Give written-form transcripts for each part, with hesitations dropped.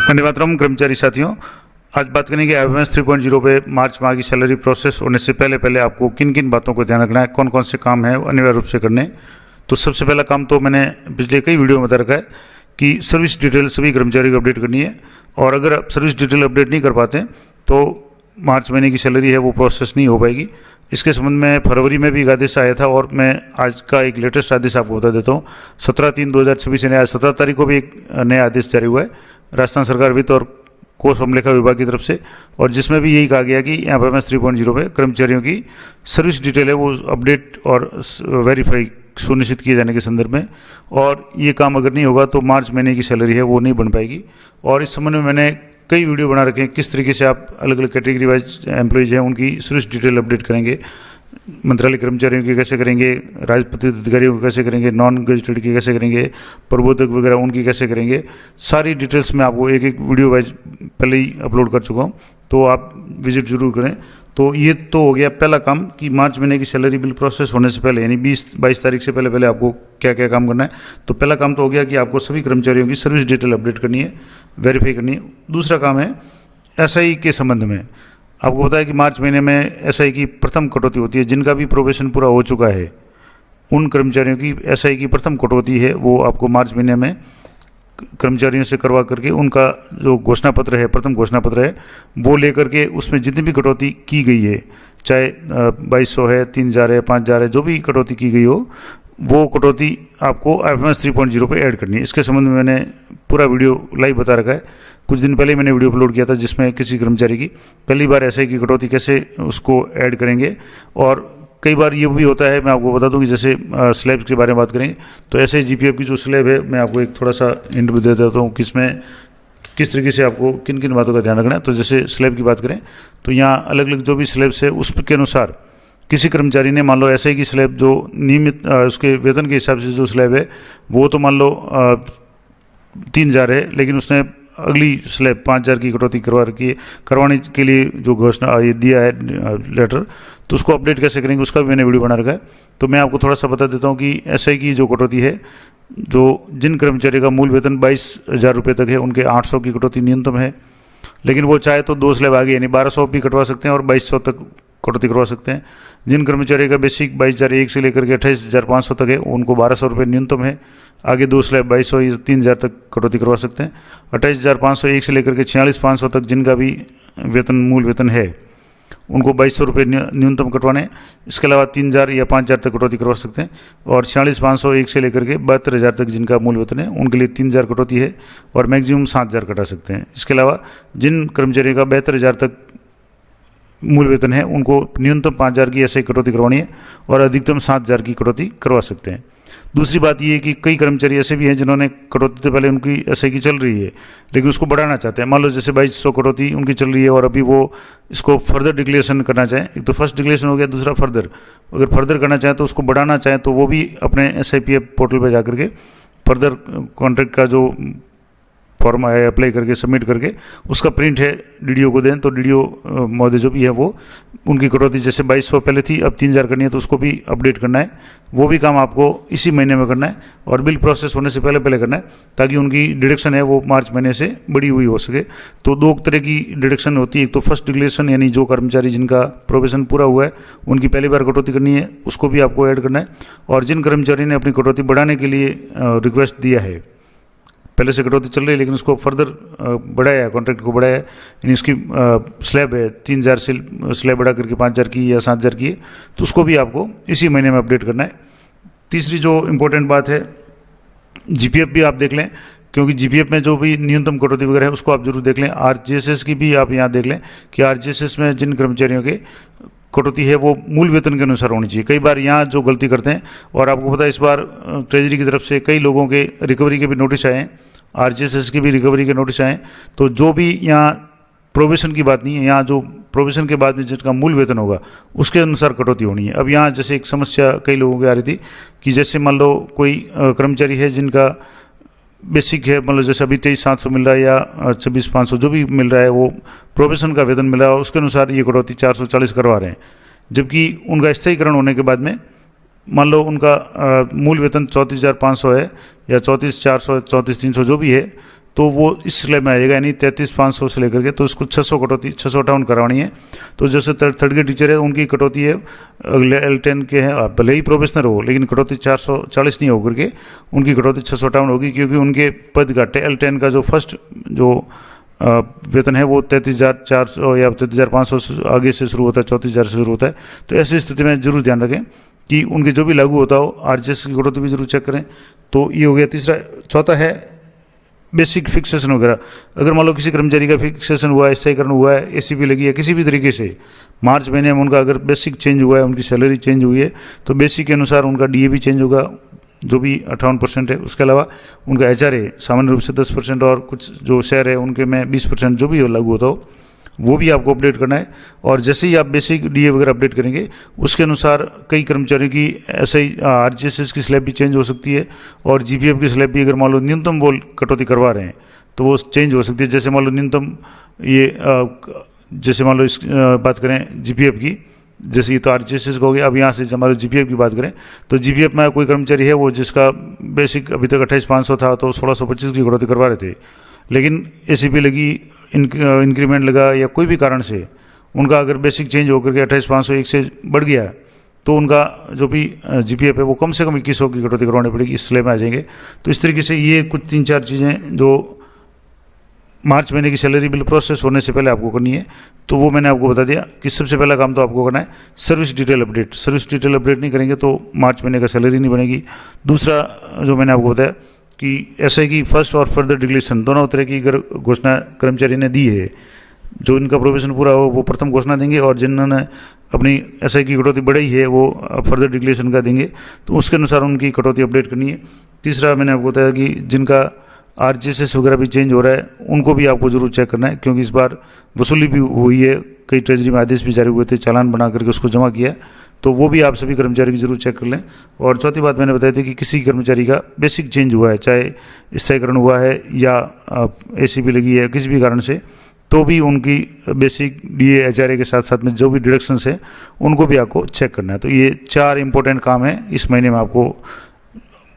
वंदे मातरम कर्मचारी साथियों, आज बात करेंगे एफएमएस 3.0 पे मार्च माह की सैलरी प्रोसेस होने से पहले आपको किन किन बातों को ध्यान रखना है, कौन कौन से काम है अनिवार्य रूप से करने। तो सबसे पहला काम तो मैंने पिछले कई वीडियो में बता रखा है कि सर्विस डिटेल सभी कर्मचारियों को अपडेट करनी है, और अगर आप सर्विस डिटेल अपडेट नहीं कर पाते तो मार्च महीने की सैलरी है वो प्रोसेस नहीं हो पाएगी। इसके संबंध में फरवरी में भी एक आदेश आया था और मैं आज का एक लेटेस्ट आदेश आपको बता देता हूँ। 17/3/2026 से आज 17 तारीख को भी एक नया आदेश जारी हुआ है राजस्थान सरकार वित्त और कोष अमलेखा विभाग की तरफ से, और जिसमें भी यही कहा गया कि एफएमएस 3.0 पे कर्मचारियों की सर्विस डिटेल है वो अपडेट और वेरीफाई सुनिश्चित किए जाने के संदर्भ में, और ये काम अगर नहीं होगा तो मार्च महीने की सैलरी है वो नहीं बन पाएगी। और इस संबंध में मैंने कई वीडियो बना रखे हैं किस तरीके से आप अलग अलग कैटेगरी वाइज एम्प्लॉयज़ हैं उनकी सर्विस डिटेल अपडेट करेंगे, मंत्रालय कर्मचारियों की कैसे करेंगे, राजपत्रित अधिकारियों को कैसे करेंगे, नॉन गजेटेड की कैसे करेंगे, प्रबोधक वगैरह उनकी कैसे करेंगे। सारी डिटेल्स मैं आपको एक एक वीडियो वाइज पहले ही अपलोड कर चुका हूँ, तो आप विजिट जरूर करें। तो ये तो हो गया पहला काम कि मार्च महीने की सैलरी बिल प्रोसेस होने से पहले यानी 20-22 तारीख से पहले आपको क्या क्या काम करना है। तो पहला काम तो हो गया कि आपको सभी कर्मचारियों की सर्विस डिटेल अपडेट करनी है, वेरीफाई करनी है। दूसरा काम है एसआई के संबंध में। आपको पता है कि मार्च महीने में एसआई की प्रथम कटौती होती है। जिनका भी प्रोबेशन पूरा हो चुका है उन कर्मचारियों की एसआई की प्रथम कटौती है वो आपको मार्च महीने में कर्मचारियों से करवा करके उनका जो घोषणा पत्र है, प्रथम घोषणा पत्र है, वो लेकर के उसमें जितनी भी कटौती की गई है, चाहे 2200 है, 3000 है, 5000 है, जो भी कटौती की गई हो वो कटौती आपको एफएमएस 3.0 पे ऐड करनी है। इसके संबंध में मैंने पूरा वीडियो लाइव बता रखा है। कुछ दिन पहले मैंने वीडियो अपलोड किया था जिसमें किसी कर्मचारी की पहली बार एसआई की कटौती कैसे उसको ऐड करेंगे। और कई बार ये भी होता है, मैं आपको बता दूं कि जैसे स्लैब के बारे में बात करें तो एसआई जीपीएफ की जो स्लैब है मैं आपको एक थोड़ा सा हिंट भी दे देता हूँ किसमें किस तरीके से आपको किन किन बातों का ध्यान रखना है। तो जैसे स्लैब की बात करें तो यहाँ अलग अलग जो भी स्लैब्स है उसके अनुसार किसी कर्मचारी ने मान लो एसआई की स्लैब जो नियमित उसके वेतन के हिसाब से जो स्लैब है वो तो मान लो 3000 है, लेकिन उसने अगली स्लैब 5000 की कटौती करवाने के लिए जो घोषणा ये दिया है लेटर, तो उसको अपडेट कैसे करेंगे उसका भी मैंने वीडियो बना रखा है। तो मैं आपको थोड़ा सा बता देता हूँ कि एसआई की जो कटौती है, जो जिन कर्मचारी का मूल वेतन 22,000 रुपये तक है उनके 800 की कटौती न्यूनतम है, लेकिन वो चाहे तो 2 स्लैब आगे यानी 1200 भी कटवा सकते हैं और 2200 तक कटौती करवा सकते हैं। जिन कर्मचारी का बेसिक 22,001 से लेकर के 28,500 तक है उनको 1200 रुपये न्यूनतम है, आगे 2 स्लैब 2200 या 3000 तक कटौती करवा सकते हैं। 28,501 से लेकर के 46,500 तक जिनका भी वेतन मूल वेतन है उनको 2200 रुपये न्यूनतम कटवाने। इसके अलावा 3000 या 5000 तक कटौती करवा सकते हैं, और 46,501 से लेकर के 72,000 तक जिनका मूल वेतन है उनके लिए 3000 कटौती है और मैक्सिमम 7000 कटा सकते हैं। इसके अलावा जिन कर्मचारियों का 72,000 तक मूल वेतन है उनको न्यूनतम 5000 की ऐसे कटौती करवानी है और अधिकतम 7000 की कटौती करवा सकते हैं। दूसरी बात ये है कि कई कर्मचारी ऐसे भी हैं जिन्होंने कटौती से पहले उनकी एसआई की चल रही है लेकिन उसको बढ़ाना चाहते हैं। मान लो जैसे 2200 कटौती उनकी चल रही है और अभी वो इसको फर्दर डिक्लेरेशन करना चाहें, एक तो फर्स्ट डिक्लेरेशन हो गया, दूसरा फर्दर, अगर फर्दर करना चाहें तो उसको बढ़ाना चाहें तो वो भी अपने SIPF पोर्टल पर जाकर के फर्दर कॉन्ट्रैक्ट का जो फॉर्म है अप्लाई करके सबमिट करके उसका प्रिंट है डीडीओ को दें, तो डीडीओ महोदय जो भी है वो उनकी कटौती जैसे 2200 पहले थी अब 3000 करनी है तो उसको भी अपडेट करना है। वो भी काम आपको इसी महीने में करना है और बिल प्रोसेस होने से पहले करना है ताकि उनकी डिडक्शन है वो मार्च महीने से बढ़ी हुई हो सके। तो 2 तरह की डिडक्शन होती है, एक तो फर्स्ट डिक्लेरेशन यानी जो कर्मचारी जिनका प्रोबेशन पूरा हुआ है उनकी पहली बार कटौती करनी है उसको भी आपको ऐड करना है, और जिन कर्मचारी ने अपनी कटौती बढ़ाने के लिए रिक्वेस्ट दिया है, पहले से कटौती चल रही है लेकिन उसको फर्दर बढ़ाया, कॉन्ट्रैक्ट को बढ़ाया, यानी उसकी स्लैब है 3000 से स्लैब बढ़ा करके 5000 की या 7000 की है, तो उसको भी आपको इसी महीने में अपडेट करना है। तीसरी जो इम्पोर्टेंट बात है जीपीएफ भी आप देख लें, क्योंकि जीपीएफ में जो भी न्यूनतम कटौती वगैरह है उसको आप जरूर देख लें। आरजीएसएस की भी आप यहाँ देख लें कि आरजीएसएस में जिन कर्मचारियों के कटौती है वो मूल वेतन के अनुसार होनी चाहिए। कई बार यहाँ जो गलती करते हैं, और आपको पता है इस बार ट्रेजरी की तरफ से कई लोगों के रिकवरी के भी नोटिस आए हैं, आरजीएसएस की भी रिकवरी के नोटिस आए हैं, तो जो भी यहाँ प्रोबेशन की बात नहीं है, यहाँ जो प्रोबेशन के बाद में जिसका मूल वेतन होगा उसके अनुसार कटौती होनी है। अब यहाँ जैसे एक समस्या कई लोगों की आ रही थी कि जैसे मान लो कोई कर्मचारी है जिनका बेसिक है, मतलब जैसे अभी 23,700 मिल रहा है या 26,500 जो भी मिल रहा है वो प्रोबेशन का वेतन मिल रहा है, उसके अनुसार ये कटौती 440 करवा रहे हैं, जबकि उनका स्थायीकरण होने के बाद में मान लो उनका मूल वेतन 34,500 है या 34,400 34,300 जो भी है, तो वो इस स्लैब में आ जाएगा, यानी 33,500 से लेकर के, तो इसको 600 कटौती 658 करवानी है। तो जैसे थर्ड के टीचर है उनकी कटौती है, अगले L10 के हैं, आप भले ही प्रोफेशनल हो लेकिन कटौती 440 नहीं होकर के उनकी कटौती 658 होगी, क्योंकि उनके पद घटे। L10 का जो फर्स्ट जो वेतन है वो 33,400 या 33,500 आगे से शुरू होता है, 34,000 से शुरू होता है। तो ऐसी स्थिति में जरूर ध्यान रखें कि उनके जो भी लागू होता हो RGS की कटौती भी जरूर चेक करें। तो ये हो गया तीसरा। चौथा है बेसिक फिक्सेशन वगैरह। अगर मान लो किसी कर्मचारी का फिक्सेशन हुआ है, स्थायीकरण हुआ है, ACP लगी है, किसी भी तरीके से मार्च महीने में उनका अगर बेसिक चेंज हुआ है, उनकी सैलरी चेंज हुई है, तो बेसिक के अनुसार उनका DA भी चेंज होगा, जो भी 58% है। उसके अलावा उनका HRA सामान्य रूप से 10% और कुछ जो शेयर है उनके में 20% जो भी लागू होता हो वो भी आपको अपडेट करना है। और जैसे ही आप बेसिक DA वगैरह अपडेट करेंगे उसके अनुसार कई कर्मचारियों की ऐसे ही RGSS की स्लैब भी चेंज हो सकती है, और GPF की स्लैब भी अगर मान लो न्यूनतम वो कटौती करवा रहे हैं तो वो चेंज हो सकती है। जैसे मान लो न्यूनतम ये जैसे मान लो इस बात करें GPF की, जैसे ये तो RGSS का हो गया। अब यहाँ से हमारे GPF की बात करें तो GPF में कोई कर्मचारी है वो जिसका बेसिक अभी तक 28,500 था तो 1625 की कटौती करवा रहे थे, लेकिन ACP लगी, इंक्रीमेंट लगा या कोई भी कारण से उनका अगर बेसिक चेंज होकर के 28,501 से बढ़ गया तो उनका जो भी GPF है वो कम से कम 2100 की कटौती करवानी पड़ेगी, इस स्लैब में आ जाएंगे। तो इस तरीके से ये कुछ 3-4 चीज़ें जो मार्च महीने की सैलरी बिल प्रोसेस होने से पहले आपको करनी है, तो वो मैंने आपको बता दिया कि सबसे पहला काम तो आपको करना है service detail update. Service detail update नहीं करेंगे तो मार्च महीने का सैलरी नहीं बनेगी। दूसरा जो मैंने आपको बताया कि SI की फर्स्ट और फर्दर डिक्लेरेशन दोनों तरह की अगर घोषणा कर्मचारी ने दी है, जो इनका प्रोबेशन पूरा हो वो प्रथम घोषणा देंगे, और जिन्होंने अपनी SI की कटौती बढ़ाई है वो फर्दर डिक्लेरेशन का देंगे, तो उसके अनुसार उनकी कटौती अपडेट करनी है। तीसरा मैंने आपको बताया कि जिनका RGSS वगैरह भी चेंज हो रहा है उनको भी आपको जरूर चेक करना है, क्योंकि इस बार वसूली भी हुई है, कई ट्रेजरी में आदेश भी जारी हुए थे, चालान बना करके उसको जमा किया, तो वो भी आप सभी कर्मचारी की जरूर चेक कर लें। और चौथी बात मैंने बताई थी कि किसी कर्मचारी का बेसिक चेंज हुआ है, चाहे स्थायीकरण हुआ है या ACP लगी है किसी भी कारण से, तो भी उनकी बेसिक DA HRA के साथ साथ में जो भी डिडक्शंस है उनको भी आपको चेक करना है। तो ये 4 इंपॉर्टेंट काम है इस महीने में आपको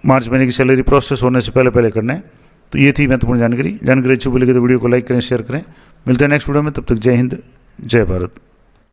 मार्च महीने की सैलरी प्रोसेस होने से पहले पहले करना है। तो ये थी महत्वपूर्ण जानकारी अच्छी लगी तो वीडियो को लाइक करें, शेयर करें। मिलते हैं नेक्स्ट वीडियो में, तब तक जय हिंद, जय भारत।